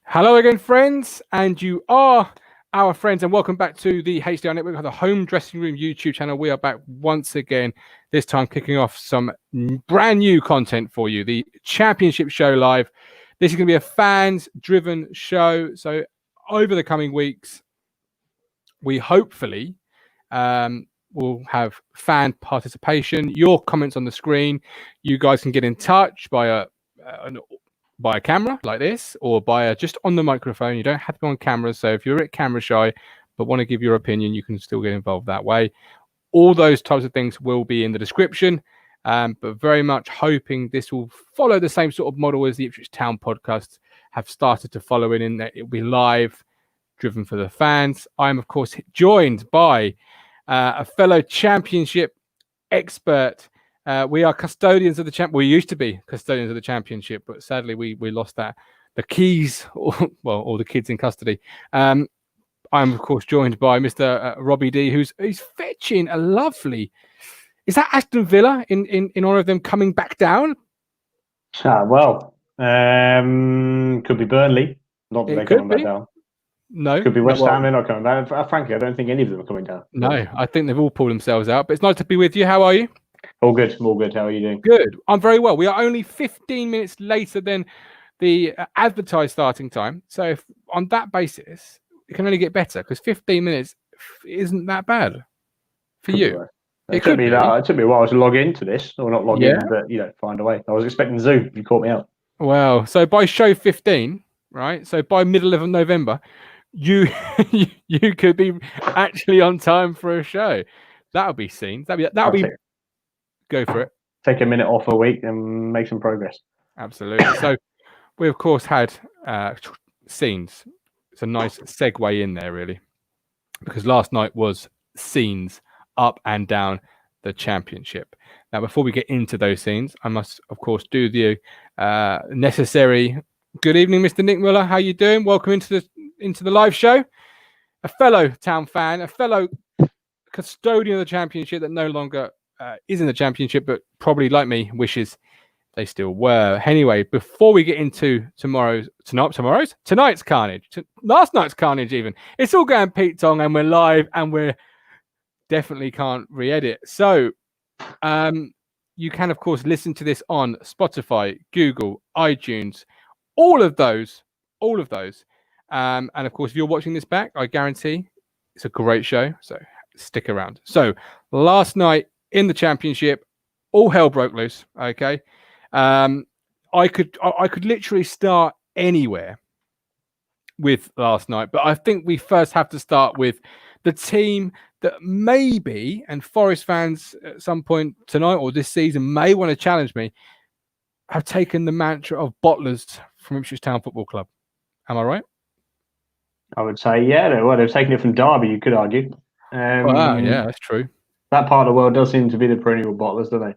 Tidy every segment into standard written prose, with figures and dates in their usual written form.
Hello again, friends, and you are our friends, and welcome back to the HDR Network, the Home Dressing Room YouTube channel. We are back once again, this time kicking off some brand new content for you, the Championship Show Live. This is going to be a fans-driven show, so over the coming weeks, we hopefully will have fan participation, your comments on the screen. You guys can get in touch by a camera like this, or by just on the microphone. You don't have to be on camera. So if you're at camera shy but want to give your opinion, you can still get involved that way. All those types of things will be in the description. But very much hoping this will follow the same sort of model as the Ipswich Town podcasts have started to follow in that it'll be live, driven for the fans. I'm, of course, joined by a fellow championship expert. We are custodians of the champ. We used to be custodians of the championship, but sadly we lost that. The keys, or the kids in custody. I'm of course joined by Mr. Robbie D, who's fetching a lovely. Is that Aston Villa in honor of them coming back down? Could be Burnley. Not that they're coming back down. No. Could be West Ham. They're not coming down. Frankly, I don't think any of them are coming down. No, I think they've all pulled themselves out. But it's nice to be with you. How are you? All good. How are you doing? Good. I'm very well. We are only 15 minutes later than the advertised starting time. So if, on that basis, it can only get better because 15 minutes isn't that bad for you. It took me a while to log into this, or not log in, but find a way. I was expecting Zoom. You caught me out. Well, so by show 15, right? So by middle of November, you could be actually on time for a show. That'll be seen. That'll be. Go for it. Take a minute off a week and make some progress. Absolutely. So we, of course, had scenes. It's a nice segue in there, really, because last night was scenes up and down the championship. Now, before we get into those scenes, I must, of course, do the necessary. Good evening, Mr. Nick Muller. How you doing? Welcome into the live show. A fellow Town fan, a fellow custodian of the championship that no longer is in the championship, but probably like me wishes they still were. Anyway, before we get into tonight's carnage, last night's carnage, even, it's all going Pete Tong, and we're live, and we're definitely can't re-edit. So you can, of course, listen to this on Spotify, Google, iTunes, all of those. And of course, if you're watching this back, I guarantee it's a great show. So stick around. So last night in the championship, all hell broke loose. Okay. I could literally start anywhere with last night, but I think we first have to start with the team that maybe, and Forest fans at some point tonight or this season may want to challenge me, have taken the mantra of bottlers from Ipswich Town Football Club. Am I right? I would say, yeah. Well, they've taken it from Derby, you could argue. Yeah, that's true. That part of the world does seem to be the perennial bottlers, don't they?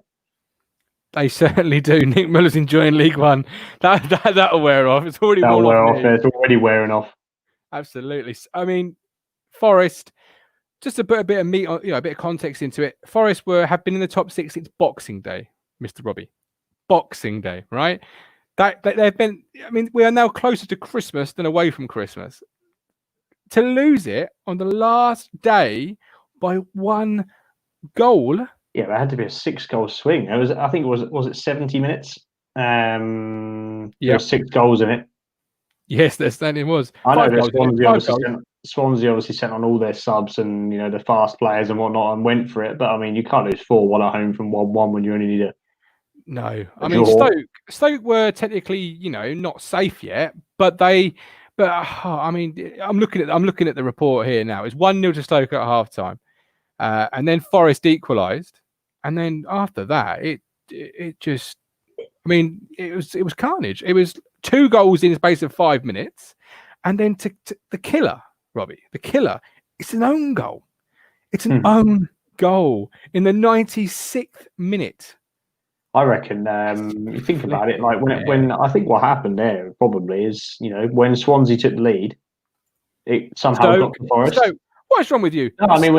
They certainly do. Nick Muller's enjoying League One. That'll wear off. It's already worn off. It's already wearing off. Absolutely. I mean, Forest, just to put a bit of meat on, a bit of context into it. Forest have been in the top 6 since Boxing Day, Mr. Robbie. Boxing Day, right? They've been. I mean, we are now closer to Christmas than away from Christmas. To lose it on the last day by 1 goal. Yeah, there had to be a 6-goal swing. I think it was it 70 minutes? There were 6 goals in it. Yes, there certainly was. I know that Swansea obviously sent on all their subs and the fast players and whatnot and went for it. But I mean, you can't lose 4-1 at home from 1-1 when you only need it. No, I mean Stoke were technically not safe yet, but I mean, I'm looking at the report here now. It's 1-0 to Stoke at half time. And then Forest equalised, and then after that, it just, I mean, it was carnage. It was 2 goals in the space of 5 minutes, and then to the killer, Robbie, the killer. It's an own goal. It's an own goal in the 96th minute. I reckon. You think about it, like when I think what happened there probably is when Swansea took the lead, it somehow got to Forest. What's wrong with you? No, I mean,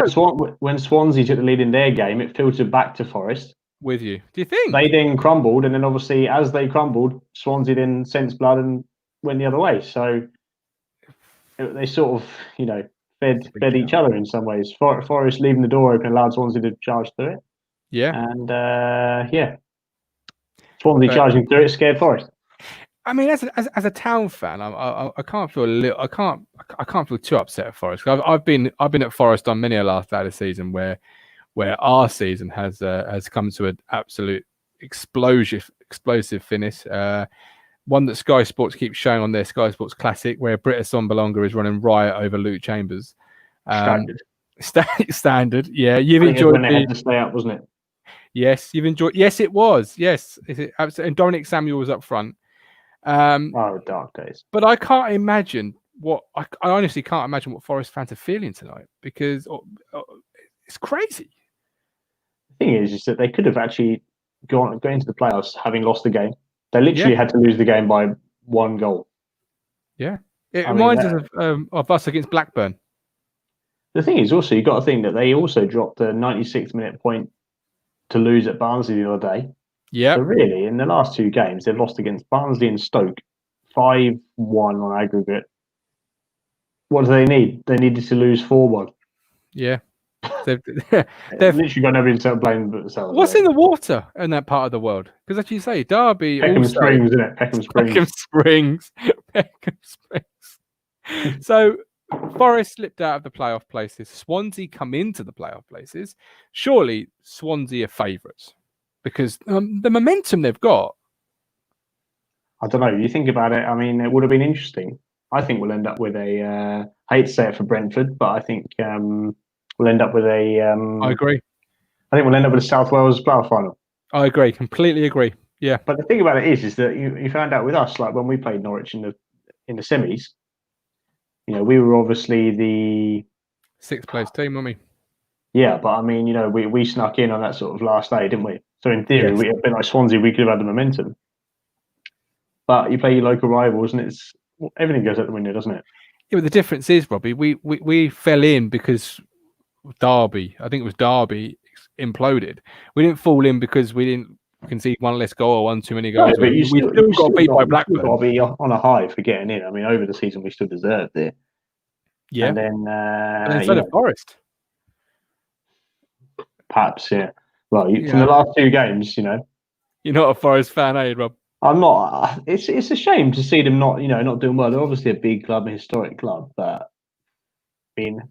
when Swansea took the lead in their game, it filtered back to Forest. With you. Do you think? They then crumbled, and then obviously as they crumbled, Swansea then sensed blood and went the other way. So they sort of, fed each other in some ways. Forest leaving the door open allowed Swansea to charge through it, Yeah, and Swansea but charging through it scared Forest. I mean, as a Town fan, I can't feel I can't feel too upset at Forest. I've been at Forest on many a last day of the season where our season has come to an absolute explosive finish. One that Sky Sports keeps showing on their Sky Sports Classic, where Britta Sonbalonga is running riot over Luke Chambers. Standard. Standard. Yeah, you've I think enjoyed when they had to stay up, wasn't it? Yes, you've enjoyed. Yes, it was. Yes, absolutely. And Dominic Samuel was up front. Dark days. But I can't imagine I honestly can't imagine what Forest fans are feeling tonight, because it's crazy. The thing is that they could have actually gone into the playoffs having lost the game. They literally had to lose the game by 1 goal. Yeah, it reminds us of us against Blackburn. The thing is also, you've got to think that they also dropped a 96th minute point to lose at Barnsley the other day. Yeah. So really, in the last 2 games, they've lost against Barnsley and Stoke 5-1 on aggregate. What do they need? They needed to lose 4-1. Yeah. They've literally got nobody to blame but themselves. What's in the water in that part of the world? Because as you say, Derby, Peckham Springs, isn't it? Peckham Springs. Peckham Springs. So Forest slipped out of the playoff places. Swansea come into the playoff places. Surely Swansea are favourites because the momentum they've got. I don't know. You think about it. I mean, it would have been interesting. I think we'll end up with I hate to say it for Brentford, but I think we'll end up with I agree. I think we'll end up with a South Wales playoff final. I agree. Completely agree. Yeah. But the thing about it is that you found out with us, like when we played Norwich in the semis, we were obviously the 6th place team, weren't we? Yeah, but I mean, we snuck in on that sort of last day, didn't we? So in theory, we had been like Swansea, we could have had the momentum. But you play your local rivals, and everything goes out the window, doesn't it? Yeah, but the difference is, Robbie, we fell in because Derby, I think it was Derby, imploded. We didn't fall in because we didn't concede 1 less goal or 1 too many goals. No, but we still got beat by Blackburn. Got to be on a high for getting in. I mean, over the season, we still deserved it. Yeah. And then so did Forest. Perhaps, yeah. Well, from the last 2 games, You're not a Forest fan, are you, Rob? I'm not. It's a shame to see them not doing well. They're obviously a big club, a historic club, but I mean,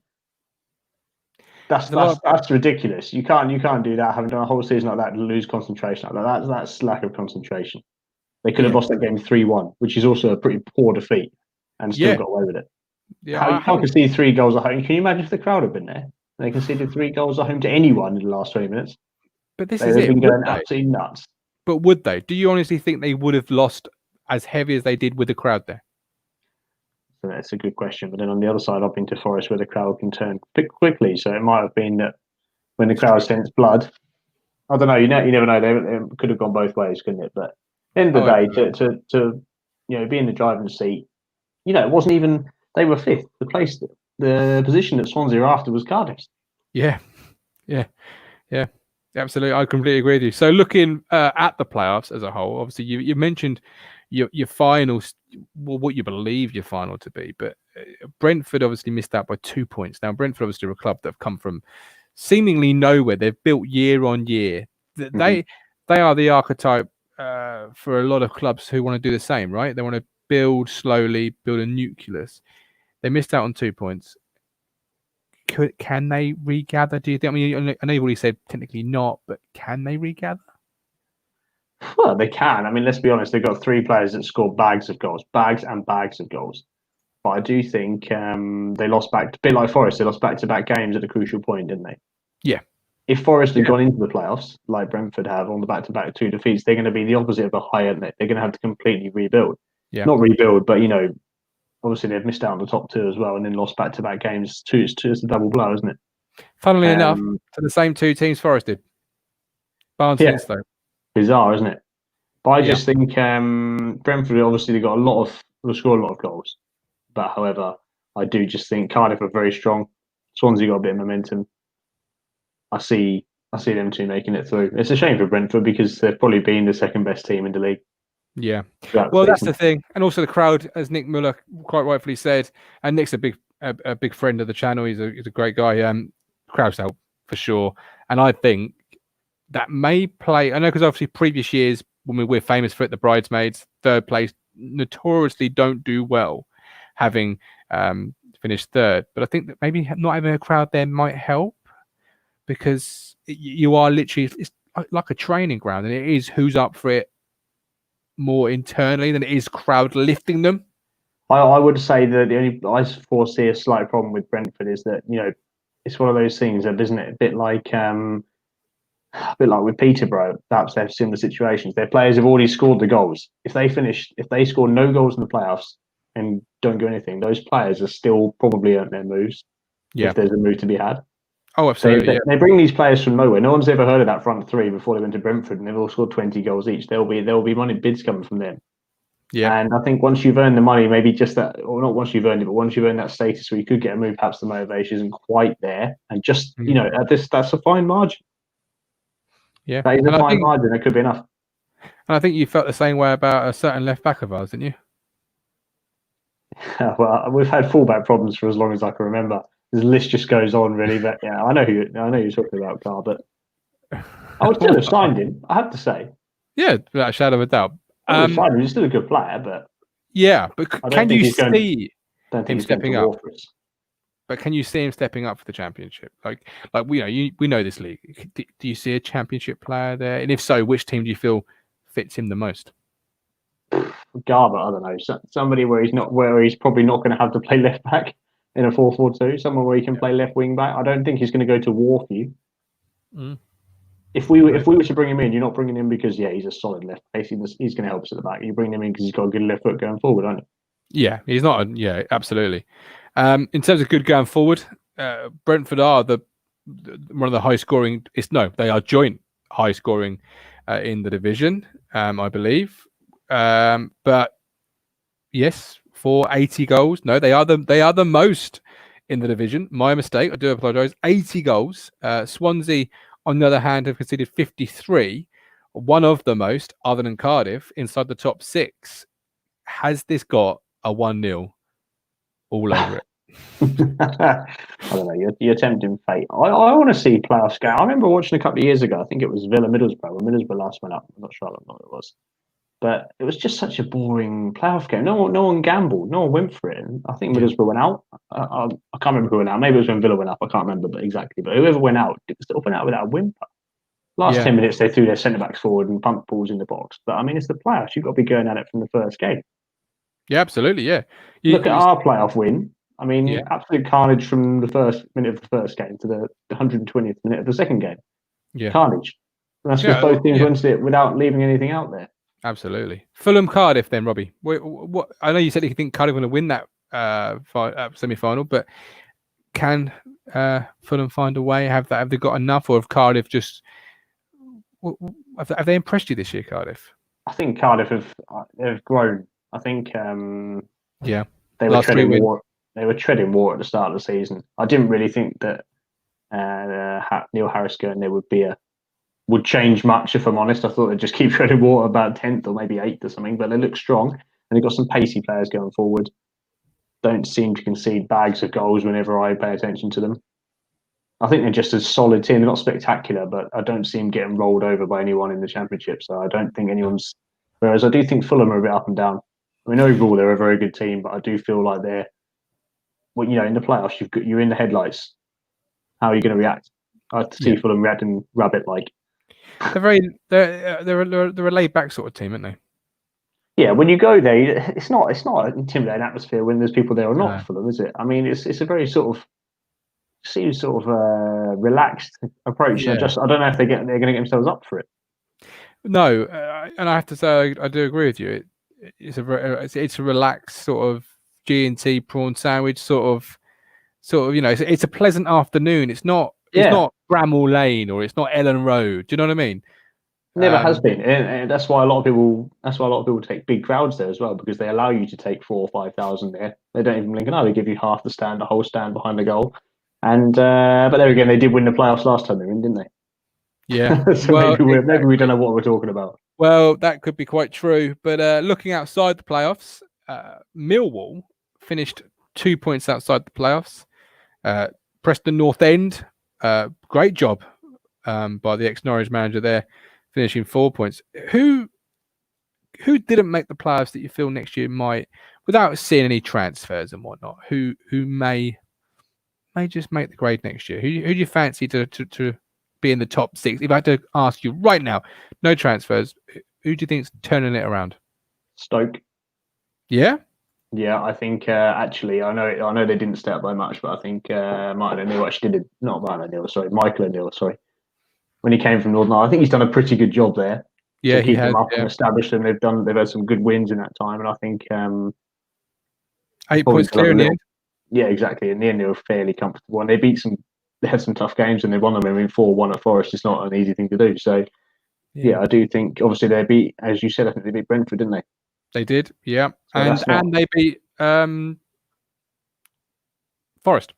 that's ridiculous. You can't do that. Having done a whole season like that, and lose concentration like that. That's lack of concentration. They could have lost that game 3-1, which is also a pretty poor defeat, and still got away with it. Yeah, you can't concede 3 goals at home. Can you imagine if the crowd had been there? They conceded 3 goals at home to anyone in the last 20 minutes. But this is it. They've been going absolutely nuts. But would they? Do you honestly think they would have lost as heavy as they did with the crowd there? So that's a good question. But then on the other side, I've been to Forest where the crowd can turn quickly. So it might have been that when the crowd sends blood, I don't know. You never know. They could have gone both ways, couldn't it? But at the end of the day, to be in the driving seat, it wasn't even. They were 5th. The position that Swansea were after was Cardiff. Yeah. Absolutely, I completely agree with you. So looking at the playoffs as a whole, obviously you mentioned your finals, what you believe your final to be, but Brentford obviously missed out by 2 points. Now Brentford obviously are a club that have come from seemingly nowhere. They've built year on year. They are the archetype for a lot of clubs who want to do the same, right? They want to build slowly, build a nucleus. They missed out on 2 points. Can they regather? Do you think? I mean, I know you've already said technically not, but can they regather? Well, they can. I mean, let's be honest. They've got 3 players that score bags and bags of goals. But I do think they lost back, a bit like Forest. They lost back-to-back games at a crucial point, didn't they? Yeah. If Forest had gone into the playoffs like Brentford have on the back-to-back 2 defeats, they're going to be the opposite of a high, aren't they? They're going to have to completely rebuild. Yeah. Not rebuild, but obviously they've missed out on the top 2 as well, and then lost back-to-back games. It's a double blow, isn't it? Funnily enough, to the same 2 teams Forest did. Barnsley and Stoke. Bizarre, isn't it? But I just think Brentford obviously they've scored a lot of goals. But however, I do just think Cardiff are very strong. Swansea got a bit of momentum. I see them 2 making it through. It's a shame for Brentford because they've probably been the second best team in the league. Yeah. throughout Well, the that's season. the thing, and also the crowd, as Nick Muller quite rightfully said, and Nick's a big friend of the channel. He's a great guy. Crowd's help for sure, and I think that may play. I know because obviously previous years when we're famous for it, the bridesmaids third place notoriously don't do well, having finished third. But I think that maybe not having a crowd there might help because you are literally it's like a training ground, and it is who's up for it more internally than it is crowd lifting them. I would say that the only I foresee a slight problem with Brentford is that it's one of those things that isn't it a bit like with Peterborough. Perhaps they have similar situations. Their players have already scored the goals. If they score no goals in the playoffs and don't do anything, those players are still probably earned their moves Yeah. if there's a move to be had. Oh, absolutely. They bring these players from nowhere. No one's ever heard of that front three before they went to Brentford, and they've all scored 20 goals each. There'll be money bids coming from them. Yeah. And I think once you've earned the money, maybe just that, or not once you've earned it, but once you've earned that status where you could get a move, perhaps the motivation isn't quite there. And just, at this, that's a fine margin. Yeah. That is a fine margin. That could be enough. And I think you felt the same way about a certain left back of ours, didn't you? Well, we've had fullback problems for as long as I can remember. The list just goes on, really. But yeah, I know you're talking about, Carl. But I would still have signed him. I have to say. Yeah, without a shadow of a doubt. He's still a good player, but yeah, but can you see him stepping up? But can you see him stepping up for the championship? Like we know this league. Do you see a championship player there? And if so, which team do you feel fits him the most? Garber, I don't know. Somebody where he's probably not going to have to play left back in a 4-4-2. Someone where he can play left wing back. I don't think he's going to go to war for you. If we were to bring him in, you're not bringing him because he's a solid left back. He's going to help us at the back. You bring him in because he's got a good left foot going forward, aren't you? Yeah, he's not. Absolutely. In terms of good going forward, Brentford are one of the high scoring. They are joint high scoring in the division, I believe. But yes, for 80 goals. No, they are the most in the division. My mistake. I do apologise. 80 goals. Swansea, on the other hand, have conceded 53, one of the most, other than Cardiff, inside the top 6. Has this got a 1-0 all over it? I don't know. You're tempting fate. I want to see playoffs go. I remember watching a couple of years ago. I think it was Villa Middlesbrough when Middlesbrough last went up. I'm not sure how long it was, but it was just such a boring playoff game. No one gambled. No one went for it. And I think Middlesbrough went out. I can't remember who went out. Maybe it was when Villa went up. I can't remember exactly. But whoever went out, it still went out without a whimper. Last 10 minutes, they threw their centre backs forward and pumped balls in the box. But I mean, it's the playoffs. You've got to be going at it from the first game. Yeah, absolutely. Yeah. Look at our playoff win. I mean, absolute carnage from the first minute of the first game to the 120th minute of the second game. Yeah. Carnage. And that's because both teams went to it without leaving anything out there. Absolutely. Fulham Cardiff then, Robbie. What I know you said you think Cardiff are going to win that semi-final, but can Fulham find a way? Have they got enough, or have Cardiff just have they impressed you this year, Cardiff? I think Cardiff have grown. I think they were treading water. They were treading water at the start of the season. I didn't really think that Neil Harris going there would change much, if I'm honest. I thought they'd just keep treading water about 10th or maybe 8th or something, but they look strong. And they've got some pacey players going forward. Don't seem to concede bags of goals whenever I pay attention to them. I think they're just a solid team. They're not spectacular, but I don't see them getting rolled over by anyone in the Championship. So I don't think anyone's... Whereas I do think Fulham are a bit up and down. I mean, overall, they're a very good team, but I do feel like they're... in the playoffs, you're in the headlights. How are you going to react? I have to see Fulham reacting rabbit-like. They're a laid-back sort of team, aren't they? Yeah, when you go there, it's not an intimidating atmosphere when there's people there or not for them, is it? I mean, it's a very sort of relaxed approach. Yeah. I don't know if they're going to get themselves up for it. No, and I have to say I do agree with you. It's a relaxed sort of G&T prawn sandwich sort of it's a pleasant afternoon. It's not Bramall Lane or it's not Ellen Road. Do you know what I mean? Never has been, and that's why a lot of people take big crowds there as well, because they allow you to take 4,000 or 5,000 there. They don't even blink an eye. They give you half the stand, the whole stand behind the goal. And but there again, they did win the playoffs last time they were in, didn't they? Yeah. So maybe we don't know what we're talking about. Well, that could be quite true. But looking outside the playoffs, Millwall finished 2 points outside the playoffs. Preston North End, great job by the ex-Norwich manager there, finishing 4 points. Who didn't make the playoffs that you feel next year might, without seeing any transfers and whatnot, who may just make the grade next year? Who do you fancy to be in the top 6? If I had to ask you right now, no transfers, who do you think's turning it around? Stoke. Yeah? Yeah, I think actually, I know they didn't stay up by much, but I think Martin O'Neill actually did it. Not Martin O'Neill, sorry, Michael O'Neill, sorry. When he came from Northern Ireland, I think he's done a pretty good job there. Yeah, to he keep has. them up Yeah. and establish them. They've had some good wins in that time, and I think 8 points clear in the end. Yeah, exactly. In the end, they were fairly comfortable, and they had some tough games, and they won them. I mean, 4-1 at Forest is not an easy thing to do. So, yeah, I do think obviously they beat, as you said, I think they beat Brentford, didn't they? They did, yeah, So and they beat Forest.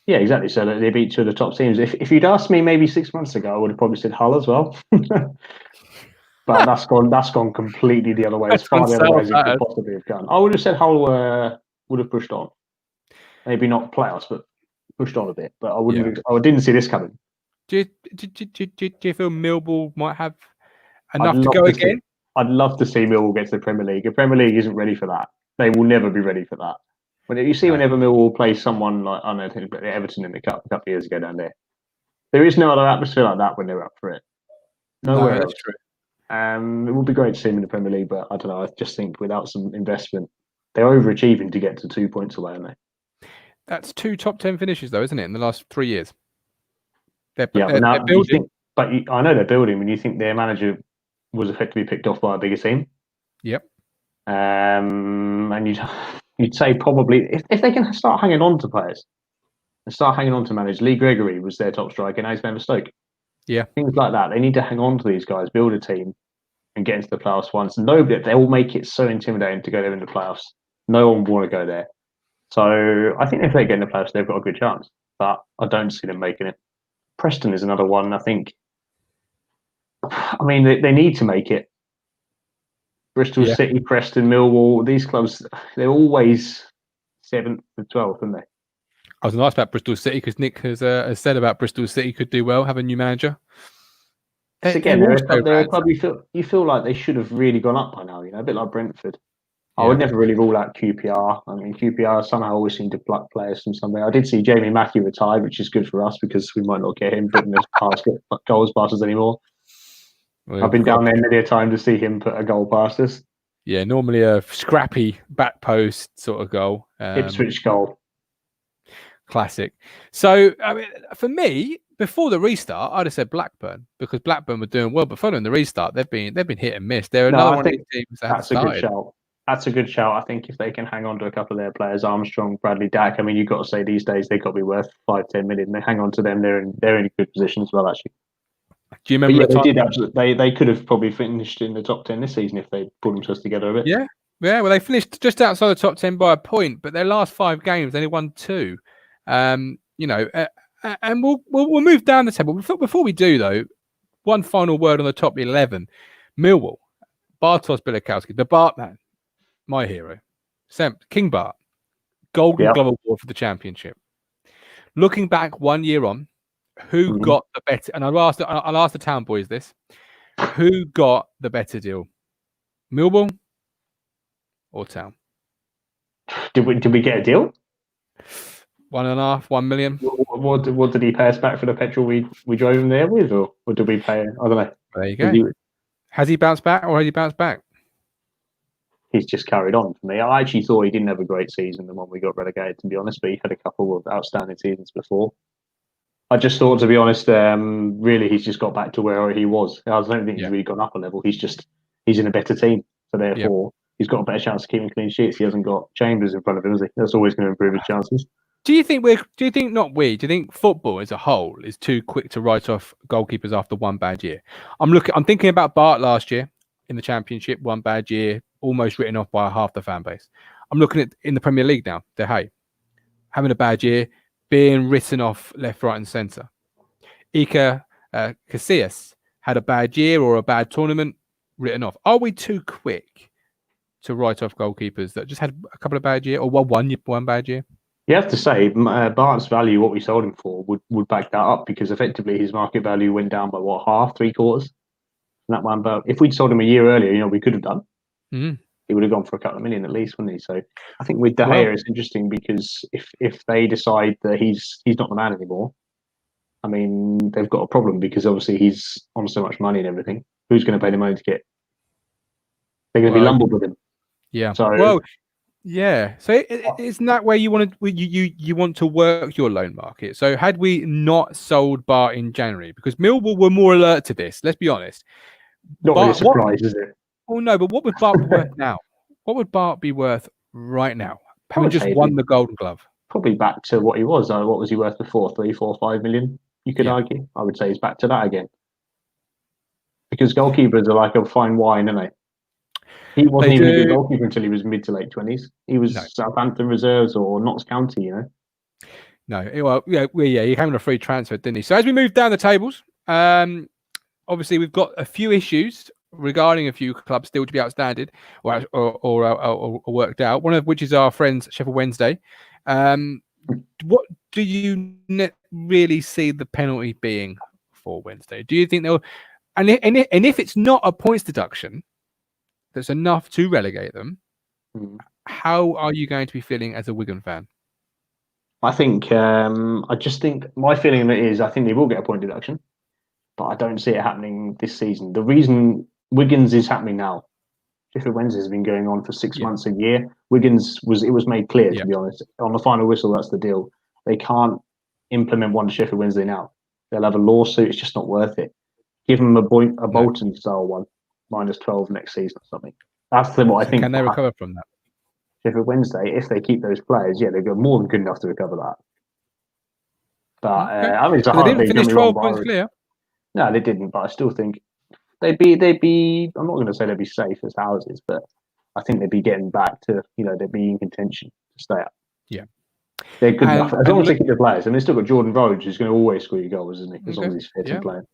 Yeah, exactly. So they beat two of the top teams. If you'd asked me maybe 6 months ago, I would have probably said Hull as well. But that's gone completely the other way. As far the other way as it could possibly have gone. I would have said Hull would have pushed on. Maybe not playoffs, but pushed on a bit. But I wouldn't. I didn't see this coming. Do you feel Millwall might have enough to go again? I'd love to see Millwall get to the Premier League. The Premier League isn't ready for that. They will never be ready for that. Whenever Millwall plays someone like, I don't know, Everton in the Cup a couple of years ago down there is no other atmosphere like that when they're up for it. Nowhere else. True. It would be great to see them in the Premier League, but I don't know. I just think without some investment, they're overachieving to get to 2 points away, aren't they? That's 2 top 10 finishes, though, isn't it? In the last 3 years. They're building. I know they're building. When you think their manager was effectively picked off by a bigger team. Yep. And you'd say probably if they can start hanging on to players and start hanging on to manage. Lee Gregory was their top striker, now he's member Stoke. Yeah. Things like that. They need to hang on to these guys, build a team, and get into the playoffs once. Nobody, they will make it so intimidating to go there in the playoffs. No one will want to go there. So I think if they get in the playoffs, they've got a good chance. But I don't see them making it. Preston is another one. I think. I mean, they need to make it. Bristol City, Preston, Millwall, these clubs, they're always 7th to 12th, aren't they? I was going to ask about Bristol City because Nick has said about Bristol City could do well, have a new manager. Again, they're a club you feel like they should have really gone up by now, a bit like Brentford. I would never really rule out QPR. I mean, QPR somehow always seem to pluck players from somewhere. I did see Jamie Mackie retired, which is good for us because we might not get him putting his goals past us anymore. Well, I've been down there many a time to see him put a goal past us. Yeah, normally a scrappy back post sort of goal. Ipswich goal. Classic. So, I mean, for me, before the restart, I'd have said Blackburn because Blackburn were doing well, but following the restart, they've been hit and miss. They're another one of these teams that a good shout. That's a good shout. I think if they can hang on to a couple of their players, Armstrong, Bradley Dack. I mean, you've got to say these days they've got to be worth 5-10 million. They hang on to them. They're in a good position as well, actually. Do you remember? They could have probably finished in the top 10 this season if they pulled themselves together a bit. Yeah. Well, they finished just outside the top 10 by a point, but their last 5 games they only won 2. And we'll move down the table. Before we do, though, one final word on the top 11. Millwall, Bartosz Białkowski, the Bartman, my hero, King Bart, Golden Glove Award for the championship. Looking back 1 year on, who got the better? And I'll ask the Town boys this: who got the better deal, Millwall or Town? Did we get a deal? 1.5, 1 million. What did he pay us back for the petrol we drove him there with, or did we pay? I don't know. There you go. Has he bounced back, or has he bounced back? He's just carried on for me. I actually thought he didn't have a great season the one we got relegated, to be honest, but he had a couple of outstanding seasons before. I just thought, to be honest, really he's just got back to where he was. I don't think he's really gone up a level. He's in a better team, so therefore he's got a better chance of keeping clean sheets. He hasn't got Chambers in front of him, has he? That's always going to improve his chances. Do you think football as a whole is too quick to write off goalkeepers after one bad year? I'm thinking about Bart last year in the Championship, one bad year, almost written off by half the fan base. I'm looking at in the Premier League now. De Gea having a bad year, being written off left, right, and centre. Iker Casillas had a bad year or a bad tournament, written off. Are we too quick to write off goalkeepers that just had a couple of bad years or one bad year? You have to say, Bart's value, what we sold him for, would back that up, because effectively his market value went down by what, half, three quarters? And that one, but if we'd sold him a year earlier, we could have done. Mm. He would have gone for a couple of million at least, wouldn't he? So I think with De Gea, it's interesting, because if they decide that he's not the man anymore, I mean, they've got a problem, because obviously he's on so much money and everything. Who's going to pay the money to get? They're going to be lumbered with him. Yeah. So yeah. So isn't that where you want to work your loan market? So had we not sold Bart in January, because Millwall were more alert to this, let's be honest. Not really a surprise, is it? Oh no, but what would Bart be worth now? What would Bart be worth right now? Having just won the Golden Glove. Probably back to what he was. What was he worth before? 3, 4, 5 million? You could argue. I would say he's back to that again. Because goalkeepers are like a fine wine, aren't they? He wasn't even a good goalkeeper until he was mid to late 20s. He was Southampton reserves or Notts County, No, well, he came on a free transfer, didn't he? So as we move down the tables, obviously we've got a few issues regarding a few clubs still to be outstanding or worked out. One of which is our friends Sheffield Wednesday. What do you really see the penalty being for Wednesday? Do you think they'll? And if it's not a points deduction that's enough to relegate them, how are you going to be feeling as a Wigan fan? I think I just think my feeling of it is I think they will get a point deduction, but I don't see it happening this season. The reason Wigan's is happening now, Sheffield Wednesday has been going on for 6 months, a year. Wigan's was made clear, to be honest. On the final whistle, that's the deal. They can't implement one to Sheffield Wednesday now. They'll have a lawsuit. It's just not worth it. Give them a Bolton style one, -12 next season or something. That's what I think. Can they recover from that? Sheffield Wednesday, if they keep those players, they're more than good enough to recover that. But I mean, it's a hard thing. They didn't finish 12 points clear. No, they didn't. But I still think they'd be. I'm not going to say they'd be safe as houses, but I think they'd be getting back to they'd be in contention to stay up. Yeah, they're good enough as long as they keep the players. And they've still got Jordan Rhodes, who's going to always score your goals, isn't he? As long as he's fit and playing.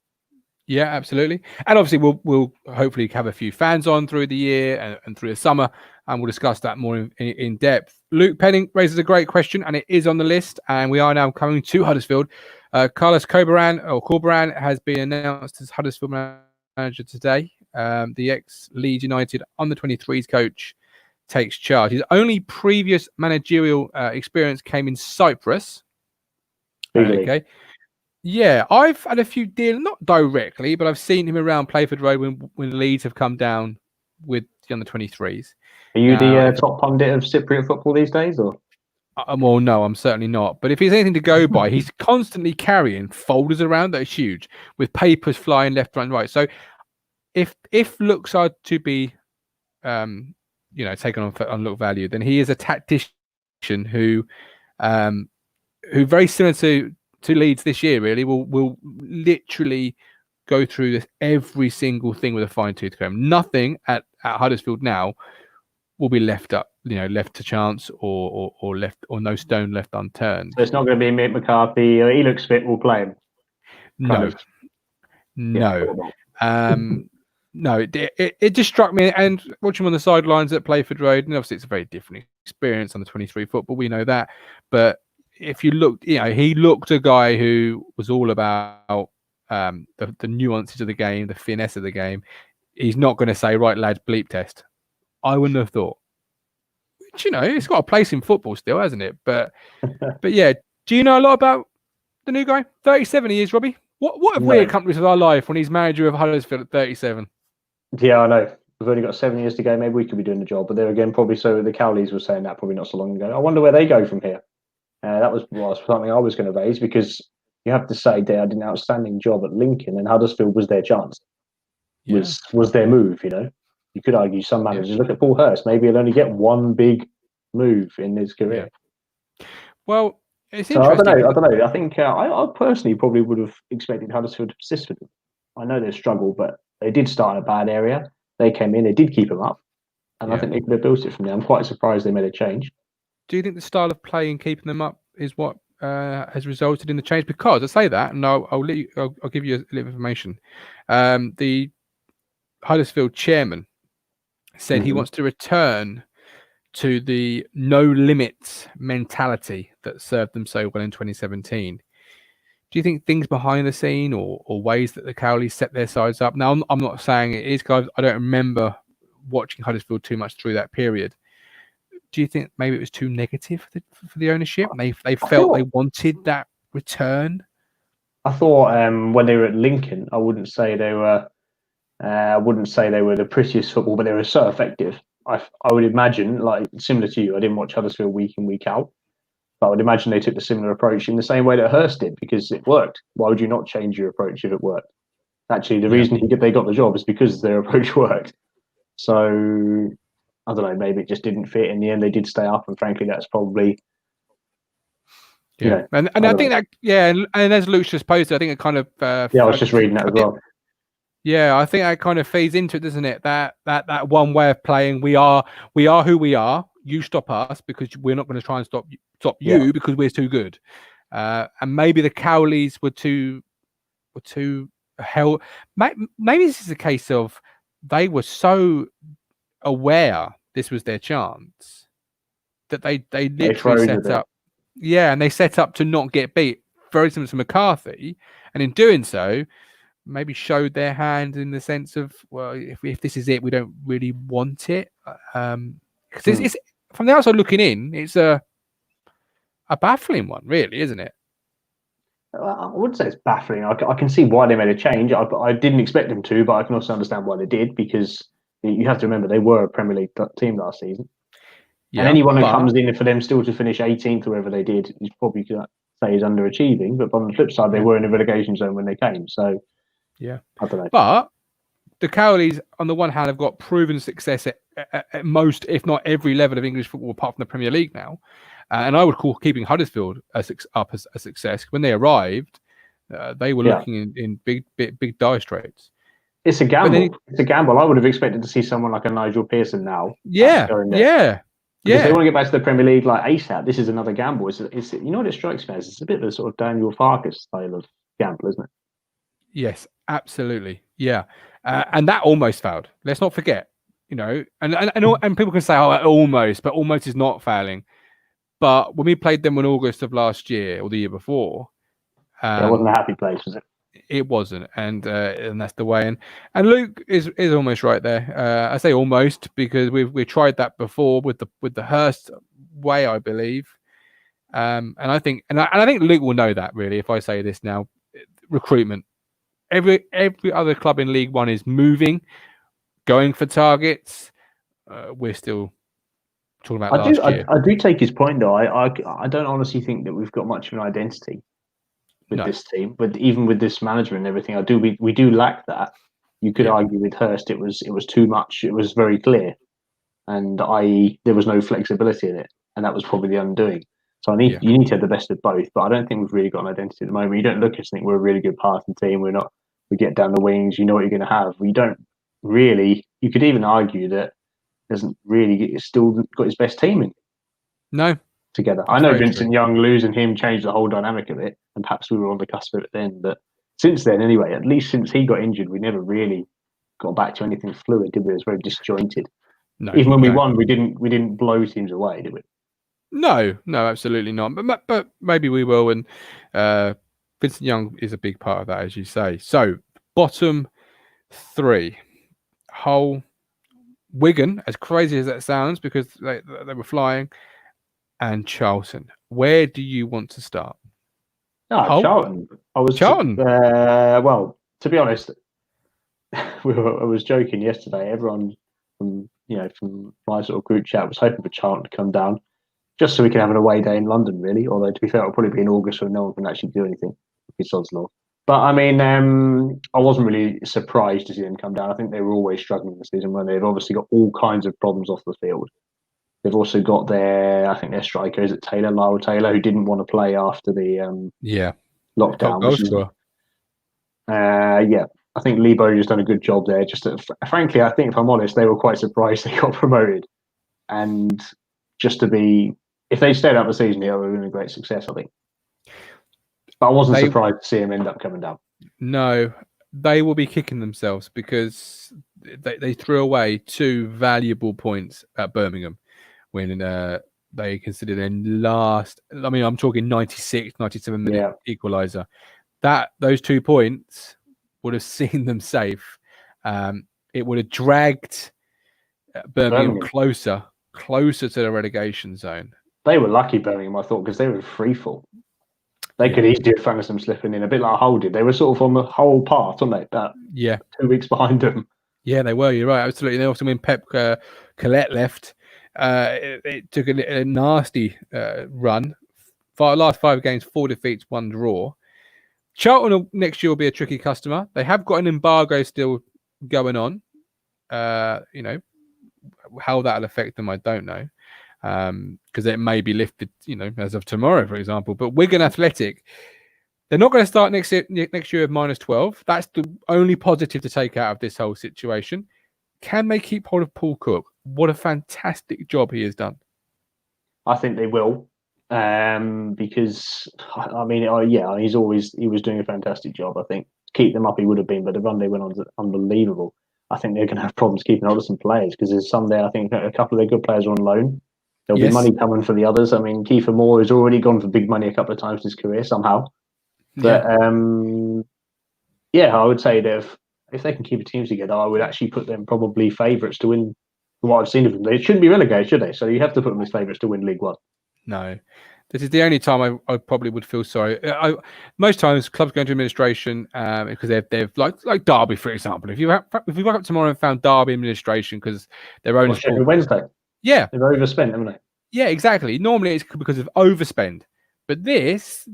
Yeah, absolutely. And obviously, we'll hopefully have a few fans on through the year and through the summer, and we'll discuss that more in depth. Luke Penning raises a great question, and it is on the list. And we are now coming to Huddersfield. Carlos Corberán has been announced as Huddersfield manager today. The ex-Leeds United under-23s coach takes charge. His only previous managerial experience came in Cyprus. Really? Okay. Yeah, I've had a few deals, not directly, but I've seen him around Playford Road when Leeds have come down with the under-23s. Are you the top pundit of Cypriot football these days, or? Well, no, I'm certainly not. But if he's anything to go by, he's constantly carrying folders around that are huge with papers flying left, right, and right. So if looks are to be, taken on look value, then he is a tactician who very similar to Leeds this year, really, will literally go through this every single thing with a fine-tooth comb. Nothing at Huddersfield now will be left to chance or left, or no stone left unturned. So it's not going to be Mick McCarthy. He looks fit. We'll play him. No. No, it just struck me, and watching him on the sidelines at Playford Road, and obviously it's a very different experience on the 23 football. We know that, but if you looked, he looked a guy who was all about the nuances of the game, the finesse of the game. He's not going to say, right, lads, bleep test. I wouldn't have thought. Which, it's got a place in football still, hasn't it? But yeah, do you know a lot about the new guy? 37 he is, Robbie. What have we accomplished with our life when he's manager of Huddersfield at 37? Yeah, I know. We've only got 7 years to go. Maybe we could be doing the job. But there again, probably so the Cowleys were saying that probably not so long ago. I wonder where they go from here. That was something I was going to raise, because you have to say they had an outstanding job at Lincoln, and Huddersfield was their chance. Was their move, You could argue some managers. Look at Paul Hurst. Maybe he'll only get one big move in his career. Yeah. Well, it's interesting. I don't know. I think I personally probably would have expected Huddersfield to persist with them. I know they struggled, but they did start in a bad area. They came in, they did keep them up, and I think they could have built it from there. I'm quite surprised they made a change. Do you think the style of play and keeping them up is what has resulted in the change? Because I say that, and I'll give you a little information. The Huddersfield chairman said he Mhm. wants to return to the no limits mentality that served them so well in 2017. Do you think things behind the scene or ways that the Cowleys set their sides up? Now, I'm not saying it is, because I don't remember watching Huddersfield too much through that period. Do you think maybe it was too negative for the ownership? They felt they wanted that return. I thought when they were at Lincoln, I wouldn't say they were. I wouldn't say they were the prettiest football, but they were so effective. I would imagine, like similar to you, I didn't watch Huddersfield week in week out, but I would imagine they took the similar approach in the same way that Hurst did, because it worked. Why would you not change your approach if it worked? Actually, the Yeah. reason they got the job is because their approach worked. So I don't know, maybe it just didn't fit. In the end, they did stay up, and frankly, that's probably yeah. And I think that and as Luke's just posted, I think it kind of I was just reading that as well. Yeah, I think that kind of feeds into it, doesn't it? That one way of playing. We are who we are. You stop us, because we're not going to try and stop you because we're too good. And maybe the Cowleys were too held. Maybe this is a case of they were so aware this was their chance that they literally set up. Yeah, and they set up to not get beat. Very similar to McCarthy, and in doing so, maybe showed their hand in the sense of, well, if this is it, we don't really want it. Because it's from the outside looking in, it's a baffling one, really, isn't it? I wouldn't say it's baffling. I can see why they made a change. I didn't expect them to, but I can also understand why they did, because you have to remember they were a Premier League team last season. Yeah, and anyone who comes in for them still to finish 18th, whoever they did, is probably could say is underachieving. But on the flip side, they were in a relegation zone when they came. So yeah, I don't know. But the Cowleys, on the one hand, have got proven success at most, if not every level of English football, apart from the Premier League now. And I would call keeping Huddersfield up as a success. When they arrived, they were looking in big dire straits. It's a gamble. It's a gamble. I would have expected to see someone like a Nigel Pearson now. Yeah. Because they want to get back to the Premier League like ASAP. This is another gamble. It's you know what it strikes me as? It's a bit of a sort of Daniel Farkas style of gamble, isn't it? Yes, absolutely. Yeah, and that almost failed. Let's not forget, and people can say, "Oh, almost," but almost is not failing. But when we played them in August of last year or the year before, it wasn't a happy place, was it? It wasn't, and that's the way. And Luke is almost right there. I say almost because we tried that before with the Hurst way, I believe. And I think Luke will know that, really. If I say this now, recruitment. Every other club in League One is moving, going for targets. We're still talking about last year. I do take his point, though. I don't honestly think that we've got much of an identity with this team, but even with this management and everything, we do lack that. You could argue with Hurst, it was too much. It was very clear, and i.e. there was no flexibility in it, and that was probably the undoing. So you need to have the best of both, but I don't think we've really got an identity at the moment. You don't look at us and think we're a really good passing team. We get down the wings. You know what you're going to have. We don't really. You could even argue that doesn't really still got his best team in. No. Together. I know Vincent Young losing him changed the whole dynamic of it, and perhaps we were on the cusp of it then. But since then, anyway, at least since he got injured, we never really got back to anything fluid, did we? It was very disjointed. No, even when we won, we didn't blow teams away, did we? No, absolutely not. But maybe we will. And Vincent Young is a big part of that, as you say. So bottom three, Hull, Wigan, as crazy as that sounds, because they were flying, and Charlton. Where do you want to start? Charlton. Charlton. Well, to be honest, I was joking yesterday. Everyone from my sort of group chat was hoping for Charlton to come down, just so we can have an away day in London, really. Although, to be fair, it'll probably be in August, so no one can actually do anything. It's odds law. But I mean, I wasn't really surprised to see them come down. I think they were always struggling this season, when they've obviously got all kinds of problems off the field. They've also got their striker, is it Taylor, Lyle Taylor, who didn't want to play after the lockdown. I think Lee Bowyer has done a good job there. Frankly, I think, if I'm honest, they were quite surprised they got promoted. And if they stayed out the season, it would have been a great success, I think. But I wasn't surprised to see him end up coming down. No, they will be kicking themselves because they threw away 2 valuable points at Birmingham when they considered in last. I mean, I'm talking 96, 97 minute equaliser. Those 2 points would have seen them safe. It would have dragged Birmingham closer to the relegation zone. They were lucky, Birmingham, I thought, because they were in free fall. They could easily have found them slipping in, a bit like Hull did. They were sort of on the whole path, weren't they? About 2 weeks behind them. Yeah, they were. You're right, absolutely. And also when Pep Collette left, it took a nasty run. Last 5 games, 4 defeats, 1 draw. Charlton next year will be a tricky customer. They have got an embargo still going on. You know, how that'll affect them, I don't know. Because it may be lifted, you know, as of tomorrow, for example. But Wigan Athletic, they're not going to start next year with -12. That's the only positive to take out of this whole situation. Can they keep hold of Paul Cook? What a fantastic job he has done. I think they will. Because I mean, he was doing a fantastic job. I think to keep them up, he would have been, but the run they went on is unbelievable. I think they're going to have problems keeping hold of some players because there's some there. I think a couple of their good players are on loan. There'll be money coming for the others. I mean, Kiefer Moore has already gone for big money a couple of times in his career somehow. But I would say that if they can keep a team together, I would actually put them probably favourites to win. From what I've seen of them, they shouldn't be relegated, should they? So you have to put them as favourites to win League One. No, this is the only time I probably would feel sorry. Most times clubs go into administration because they've like Derby, for example. If you woke up tomorrow and found Derby administration because their owners Sheffield Wednesday, they've overspent, haven't they? Yeah, exactly. Normally it's because of overspend, but this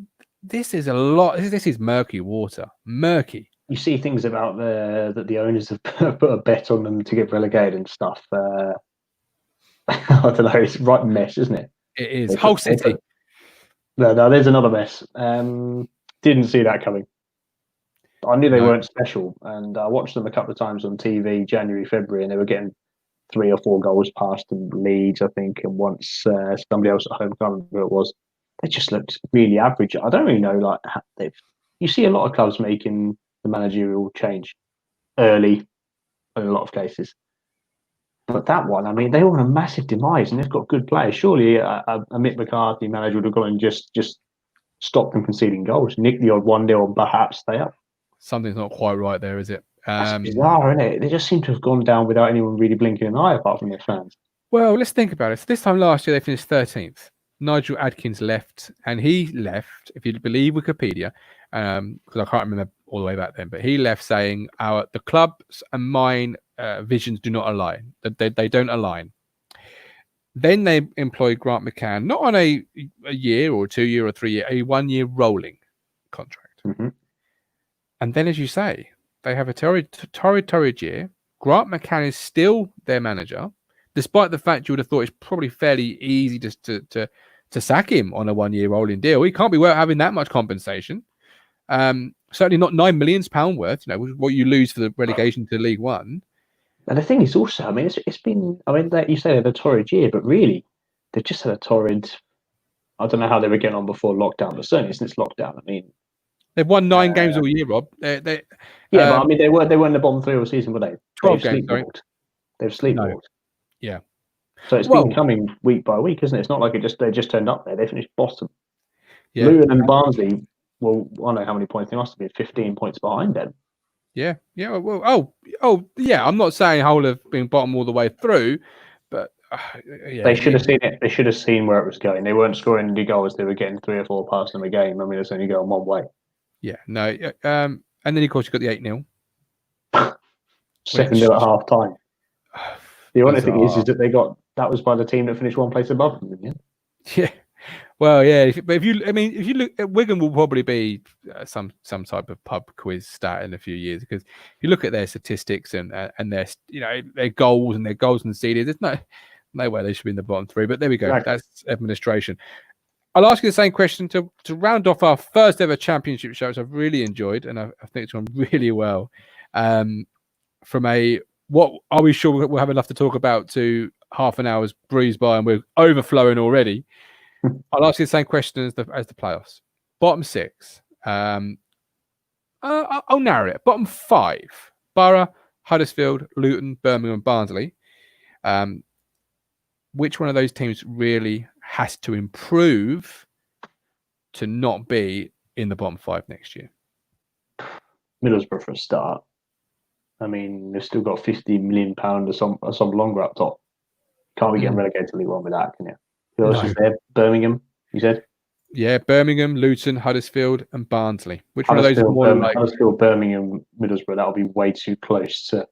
is a lot. This is murky water. Murky. You see things about that the owners have put a bet on them to get relegated and stuff. I don't know. It's right mess, isn't it? It is. Hull City. No, there's another mess. Didn't see that coming. I knew they weren't special, and I watched them a couple of times on TV, January, February, and they were getting 3 or 4 goals past them, Leeds, I think, and once somebody else at home, I can't remember who it was. They just looked really average. I don't really know, you see a lot of clubs making the managerial change early in a lot of cases. But that one, I mean, they were on a massive demise and they've got good players. Surely a Mick McCarthy manager would have gone and just stop them conceding goals, nick the odd 1-0 and perhaps stay up. Something's not quite right there, is it? That's bizarre, isn't it? They just seem to have gone down without anyone really blinking an eye apart from their fans. Well, let's think about it. So this time last year, they finished 13th. Nigel Adkins left, and he left, if you believe Wikipedia, because I can't remember all the way back then, but he left saying, the club's and mine visions do not align. They don't align. Then they employed Grant McCann, not on a year or 2 year or 3 year, a 1 year rolling contract. Mm-hmm. And then, as you say, they have a torrid year. Grant McCann is still their manager, despite the fact you would have thought it's probably fairly easy just to sack him on a 1 year rolling deal. He can't be worth having that much compensation. Certainly not £9 million worth, what you lose for the relegation to League One. And the thing is also, I mean, it's been, I mean, you say they had a torrid year, but really, they've just had a torrid, I don't know how they were getting on before lockdown, but certainly since lockdown, I mean. They've won 9 games all year, Rob. But I mean, they weren't in the bottom 3 all season, were they? 12 games, They've sleepwalked. No. Yeah. So it's been coming week by week, isn't it? It's not like they just turned up there. They finished bottom. Yeah. Luton and Barnsley, well, I don't know how many points they must have been, 15 points behind them. Yeah. Well, yeah. I'm not saying Hull have been bottom all the way through, but they should have seen it. They should have seen where it was going. They weren't scoring any goals. They were getting 3 or 4 past them a game. I mean, it's only going one way. Yeah. No. And then of course you got the 8-0. 2-0 at half time. The only thing is that that was by the team that finished one place above them. Yeah. Well, yeah, but if you look at Wigan, will probably be some type of pub quiz stat in a few years, because if you look at their statistics and their their goals conceded, there's no way they should be in the bottom 3. But there we go. Right. That's administration. I'll ask you the same question to round off our first ever championship show, which I've really enjoyed, and I think it's gone really well. What are we sure we'll have enough to talk about to half an hour's breeze by, and we're overflowing already. I'll ask you the same question as the playoffs. Bottom 6. I'll narrow it. Bottom 5: Borough, Huddersfield, Luton, Birmingham, Barnsley. Which one of those teams really has to improve to not be in the bottom 5 next year? Middlesbrough for a start. I mean, they've still got £50 million or some longer up top. Can't be getting relegated to League One with that, can you? Who else is there? Birmingham, you said? Yeah, Birmingham, Luton, Huddersfield, and Barnsley. Which one of those is more likely? Huddersfield, Birmingham, Middlesbrough. That'll be way too close to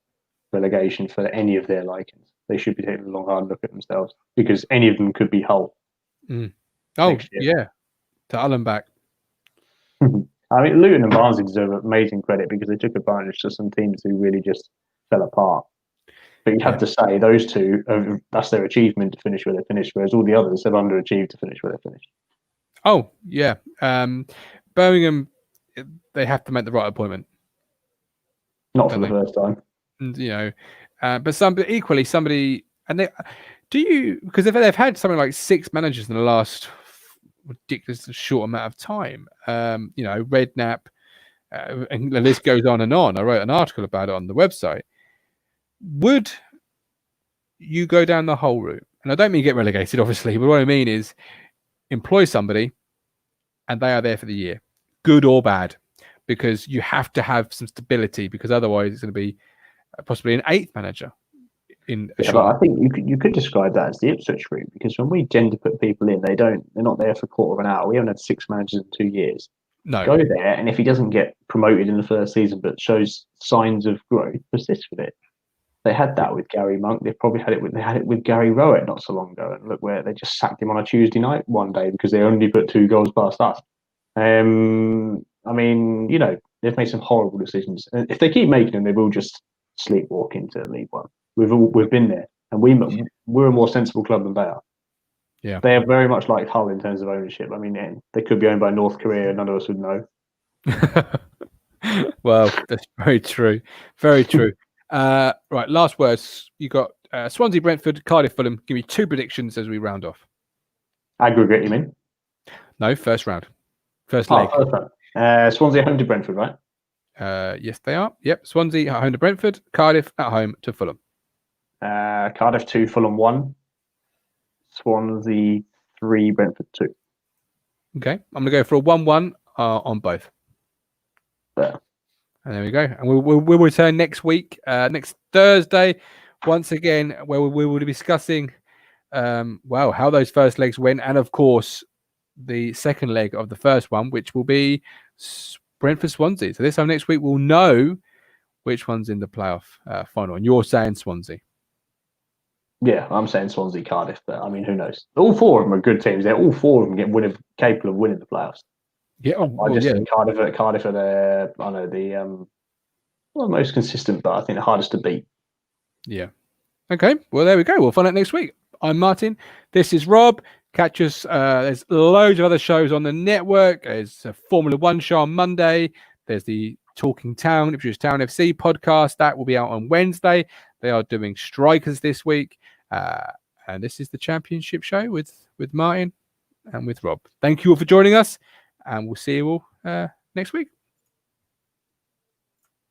relegation for any of their likings. They should be taking a long, hard look at themselves because any of them could be Hull. Oh, yeah. To Ullenbach. I mean, Luton and Barnsley deserve amazing credit because they took advantage of some teams who really just fell apart. But you have to say those two, that's their achievement to finish where they finished, whereas all the others have underachieved to finish where they finished. Oh, yeah. Birmingham, they have to make the right appointment. Not for the first time. You know, but equally somebody, and because they've had something like 6 managers in the last ridiculously short amount of time. You know, Redknapp, and the list goes on and on. I wrote an article about it on the website. Would you go down the whole route? And I don't mean get relegated, obviously, but what I mean is employ somebody and they are there for the year, good or bad, because you have to have some stability, because otherwise it's going to be possibly an 8th manager. I think you could describe that as the Ipswich route, because when we tend to put people in, they're not there for a quarter of an hour. We haven't had 6 managers in 2 years. No. Go there, and if he doesn't get promoted in the first season but shows signs of growth, persist with it. They had that with Gary Monk. They probably had it with Gary Rowett not so long ago, and look where they just sacked him on a Tuesday night one day because they only put 2 goals past us. I mean, you know, they've made some horrible decisions, and if they keep making them, they will just sleepwalk into League One. We've been there, and we're a more sensible club than they are. Yeah, they are very much like Hull in terms of ownership. I mean, they could be owned by North Korea, and none of us would know. Well, that's very true. Very true. Right, last words. You got Swansea, Brentford, Cardiff, Fulham. Give me 2 predictions as we round off. Aggregate, you mean? No, first round. First leg. First round. Swansea at home to Brentford, right? Yes, they are. Yep. Swansea at home to Brentford. Cardiff at home to Fulham. Cardiff 2, Fulham 1. Swansea 3, Brentford 2. Okay. I'm going to go for a 1-1 on both. Yeah. And there we go. And we'll return next week, next Thursday, once again, where we will be discussing, how those first legs went. And, of course, the second leg of the first one, which will be Brentford Swansea. So this time next week, we'll know which one's in the playoff final. And you're saying Swansea. Yeah, I'm saying Swansea, Cardiff, but I mean, who knows? All 4 of them are good teams. All 4 of them capable of winning the playoffs. Yeah, think Cardiff are the most consistent, but I think the hardest to beat. Yeah. Okay. Well, there we go. We'll find out next week. I'm Martin. This is Rob. Catch us. There's loads of other shows on the network. There's a Formula One show on Monday. There's the Talking Town, Ipswich Town FC podcast. That will be out on Wednesday. They are doing strikers this week. And this is the Championship show with Martin and with Rob. Thank you all for joining us. And we'll see you all next week.